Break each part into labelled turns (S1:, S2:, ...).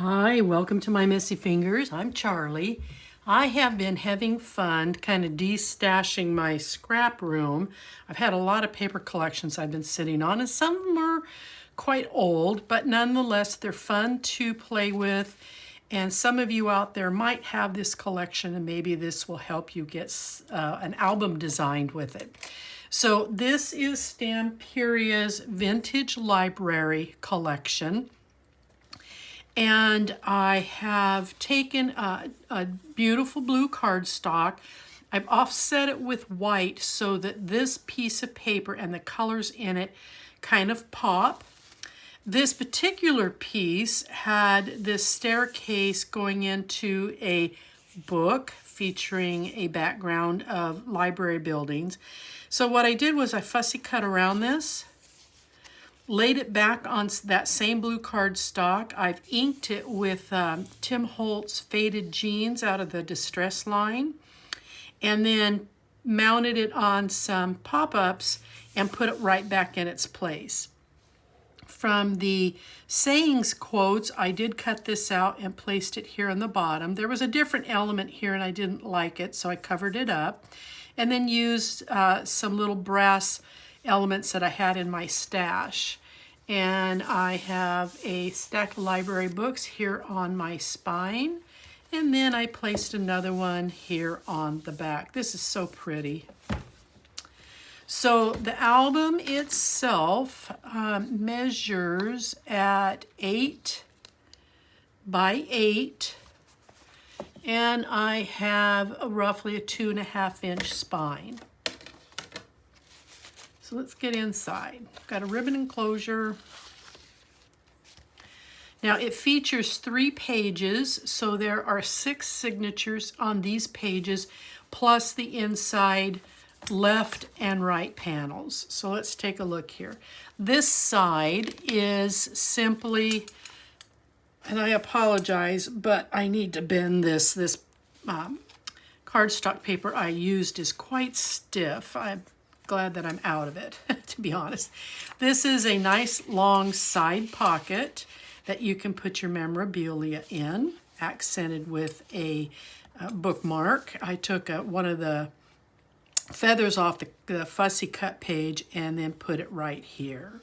S1: Hi, welcome to my messy fingers. I'm Charlie. I have been having fun kind of de-stashing my scrap room. I've had a lot of paper collections I've been sitting on, and some of them are quite old, but nonetheless they're fun to play with. And some of you out there might have this collection, and maybe this will help you get an album designed with it. So this is Stamperia's Vintage Library collection. And I have taken a beautiful blue cardstock. I've offset it with white so that this piece of paper and the colors in it kind of pop. This particular piece had this staircase going into a book featuring a background of library buildings. So what I did was I fussy cut around this, laid it back on that same blue cardstock. I've inked it with Tim Holtz Faded Jeans out of the Distress line, and then mounted it on some pop-ups and put it right back in its place. From the sayings quotes, I did cut this out and placed it here on the bottom. There was a different element here and I didn't like it, so I covered it up, and then used some little brass elements that I had in my stash. And I have a stack of library books here on my spine, and then I placed another one here on the back. This is so pretty. So the album itself measures at 8 by 8, and I have roughly a 2.5-inch spine. So let's get inside. Got a ribbon enclosure. Now it features 3 pages, so there are 6 signatures on these pages, plus the inside left and right panels. So let's take a look here. This side is simply, and I apologize, but I need to bend this. This cardstock paper I used is quite stiff. I'm glad that I'm out of it, to be honest. This is a nice long side pocket that you can put your memorabilia in, accented with a bookmark. I took one of the feathers off the fussy cut page and then put it right here.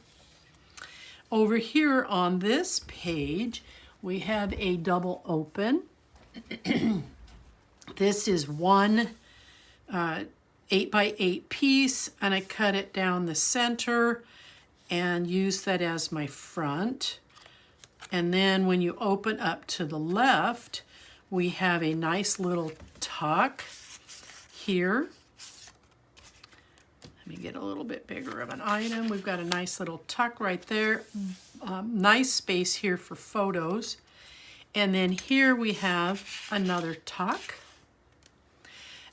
S1: Over here on this page, we have a double open. This is one 8 by 8 piece, and I cut it down the center and use that as my front. And then when you open up to the left, we have a nice little tuck here. Let me get a little bit bigger of an item. We've got a nice little tuck right there. Nice space here for photos. And then here we have another tuck.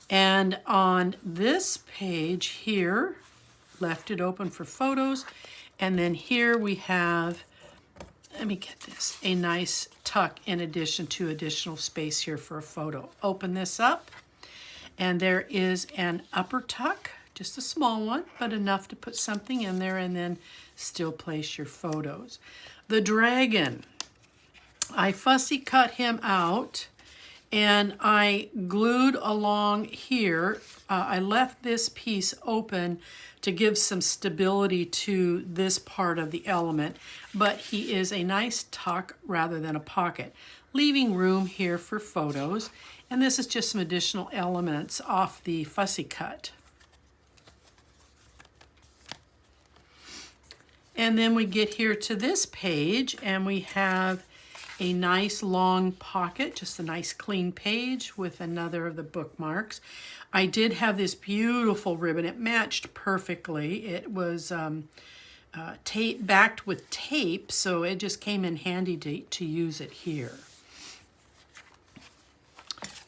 S1: And on this page here, left it open for photos. And then here we have, let me get this, a nice tuck in addition to additional space here for a photo. Open this up, and there is an upper tuck, just a small one, but enough to put something in there and then still place your photos. The dragon, I fussy cut him out, and I glued along here. I left this piece open to give some stability to this part of the element, but he is a nice tuck rather than a pocket, leaving room here for photos. And this is just some additional elements off the fussy cut. And then we get here to this page, and we have a nice long pocket, just a nice clean page with another of the bookmarks. I did have this beautiful ribbon. It matched perfectly. It was backed with tape, so it just came in handy to use it here.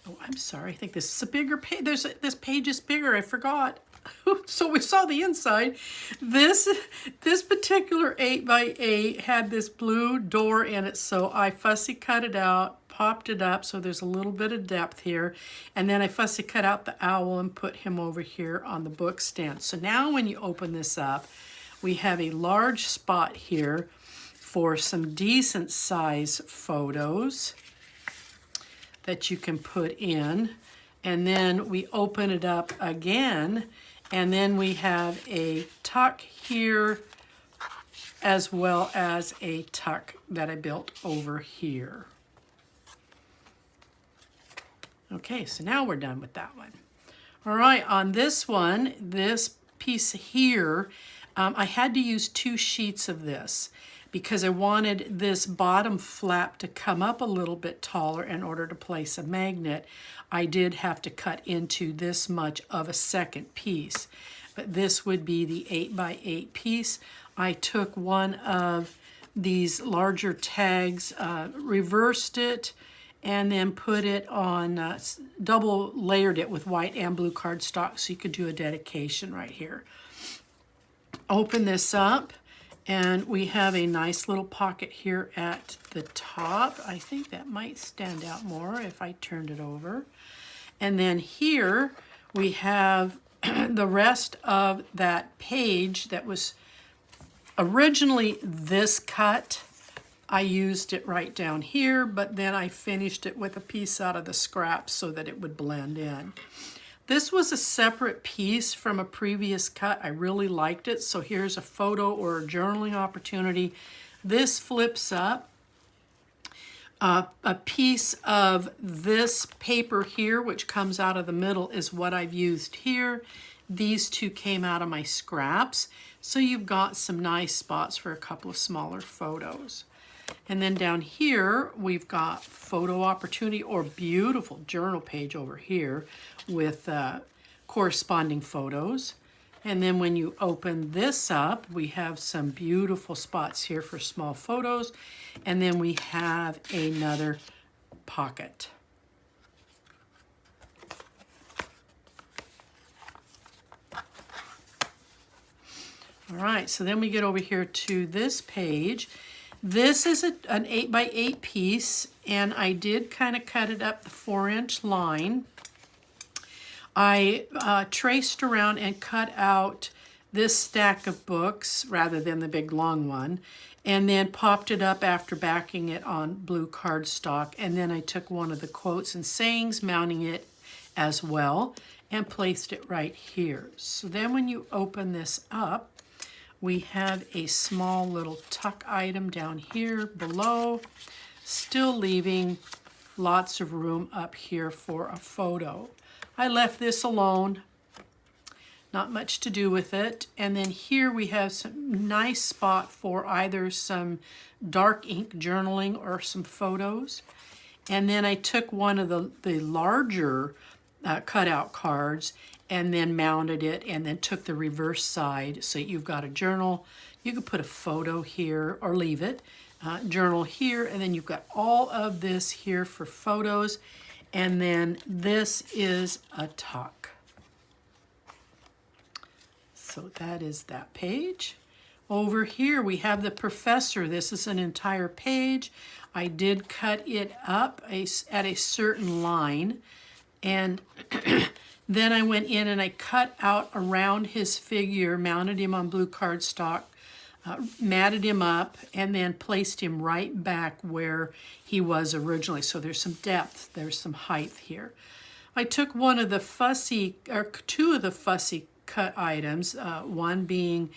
S1: Oh, I'm sorry. I think this is a bigger page. This page is bigger. I forgot. So we saw the inside. This particular 8 by 8 had this blue door in it, so I fussy cut it out, popped it up so there's a little bit of depth here, and then I fussy cut out the owl and put him over here on the book stand. So now when you open this up, we have a large spot here for some decent size photos that you can put in. And then we open it up again, and then we have a tuck here as well as a tuck that I built over here. Okay, so now we're done with that one. All right, on this one, this piece here, I had to use 2 sheets of this because I wanted this bottom flap to come up a little bit taller in order to place a magnet. I did have to cut into this much of a second piece, but this would be the 8x8 piece. I took one of these larger tags, reversed it, and then put it on, double layered it with white and blue cardstock so you could do a dedication right here. Open this up, and we have a nice little pocket here at the top. I think that might stand out more if I turned it over. And then here we have the rest of that page that was originally this cut. I used it right down here, but then I finished it with a piece out of the scraps so that it would blend in. This was a separate piece from a previous cut. I really liked it, so here's a photo or a journaling opportunity. This flips up. A piece of this paper here, which comes out of the middle, is what I've used here. These 2 came out of my scraps, so you've got some nice spots for a couple of smaller photos. And then down here, we've got photo opportunity or beautiful journal page over here with corresponding photos. And then when you open this up, we have some beautiful spots here for small photos. And then we have another pocket. All right, so then we get over here to this page. This is an 8x8 piece, and I did kind of cut it up the 4-inch line. I traced around and cut out this stack of books rather than the big long one, and then popped it up after backing it on blue cardstock. And then I took one of the quotes and sayings, mounting it as well, and placed it right here. So then when you open this up, we have a small little tuck item down here below, still leaving lots of room up here for a photo. I left this alone, not much to do with it. And then here we have some nice spot for either some dark ink journaling or some photos. And then I took one of the larger cutout cards and then mounted it and then took the reverse side. So you've got a journal. You could put a photo here or leave it. Journal here, and then you've got all of this here for photos. And then this is a tuck. So that is that page. Over here we have the professor. This is an entire page. I did cut it up at a certain line, and then I went in and I cut out around his figure, mounted him on blue cardstock, matted him up, and then placed him right back where he was originally. So there's some depth, there's some height here. I took one of the fussy, or 2 of the fussy cut items, one being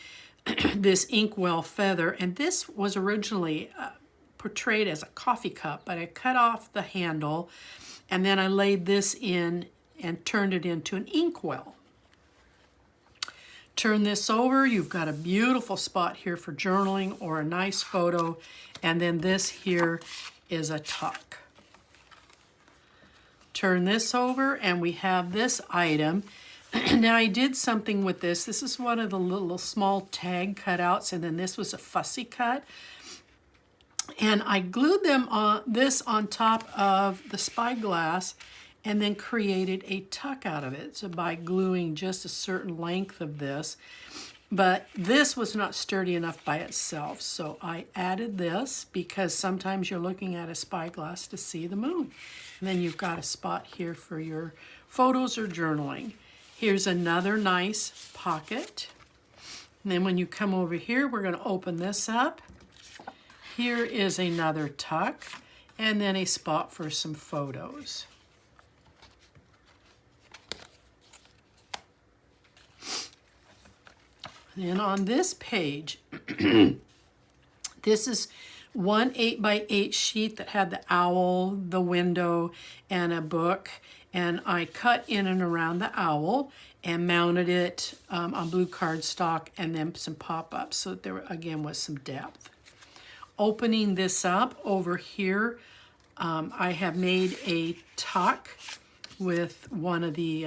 S1: this inkwell feather, and this was originally portrayed as a coffee cup, but I cut off the handle, and then I laid this in and turned it into an inkwell. Turn this over, you've got a beautiful spot here for journaling or a nice photo, and then this here is a tuck. Turn this over, and we have this item. Now I did something with this. This is one of the little small tag cutouts, and then this was a fussy cut. And I glued them on this on top of the spyglass and then created a tuck out of it. So by gluing just a certain length of this, but this was not sturdy enough by itself. So I added this because sometimes you're looking at a spyglass to see the moon. And then you've got a spot here for your photos or journaling. Here's another nice pocket. And then when you come over here, we're going to open this up. Here is another tuck, and then a spot for some photos. And on this page, this is one 8x8 sheet that had the owl, the window, and a book. And I cut in and around the owl and mounted it on blue cardstock, and then some pop-ups so that there again was some depth. Opening this up over here, I have made a tuck with one of the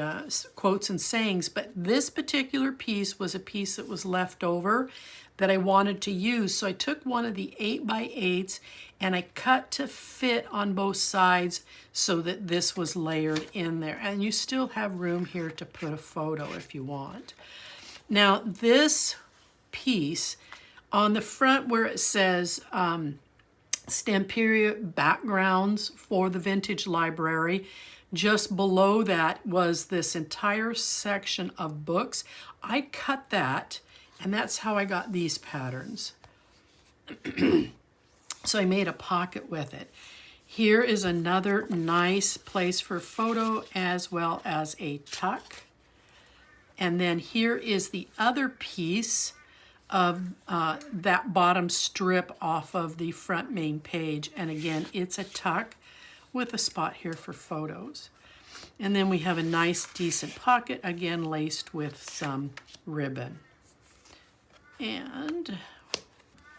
S1: quotes and sayings, but this particular piece was a piece that was left over that I wanted to use. So I took one of the 8x8s and I cut to fit on both sides so that this was layered in there. And you still have room here to put a photo if you want. Now this piece on the front where it says Stamperia backgrounds for the vintage library, just below that was this entire section of books. I cut that, and that's how I got these patterns. So I made a pocket with it. Here is another nice place for photo as well as a tuck. And then here is the other piece of that bottom strip off of the front main page. And again, it's a tuck with a spot here for photos. And then we have a nice decent pocket, again laced with some ribbon. And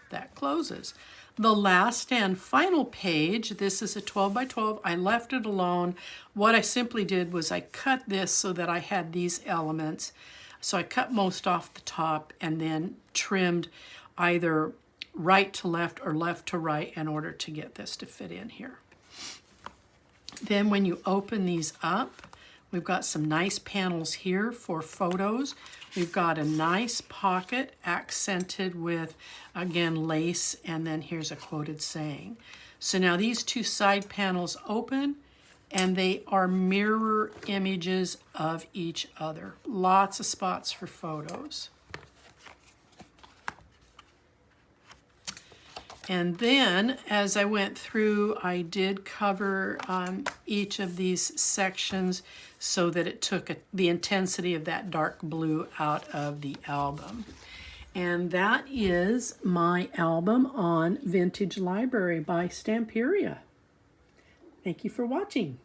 S1: that closes. The last and final page, this is a 12x12. I left it alone. What I simply did was I cut this so that I had these elements. So I cut most off the top and then trimmed either right to left or left to right in order to get this to fit in here. Then when you open these up, we've got some nice panels here for photos. We've got a nice pocket accented with, again, lace, and then here's a quoted saying. So now these two side panels open, and they are mirror images of each other. Lots of spots for photos. And then, as I went through, I did cover each of these sections so that it took the intensity of that dark blue out of the album. And that is my album on Vintage Library by Stamperia. Thank you for watching.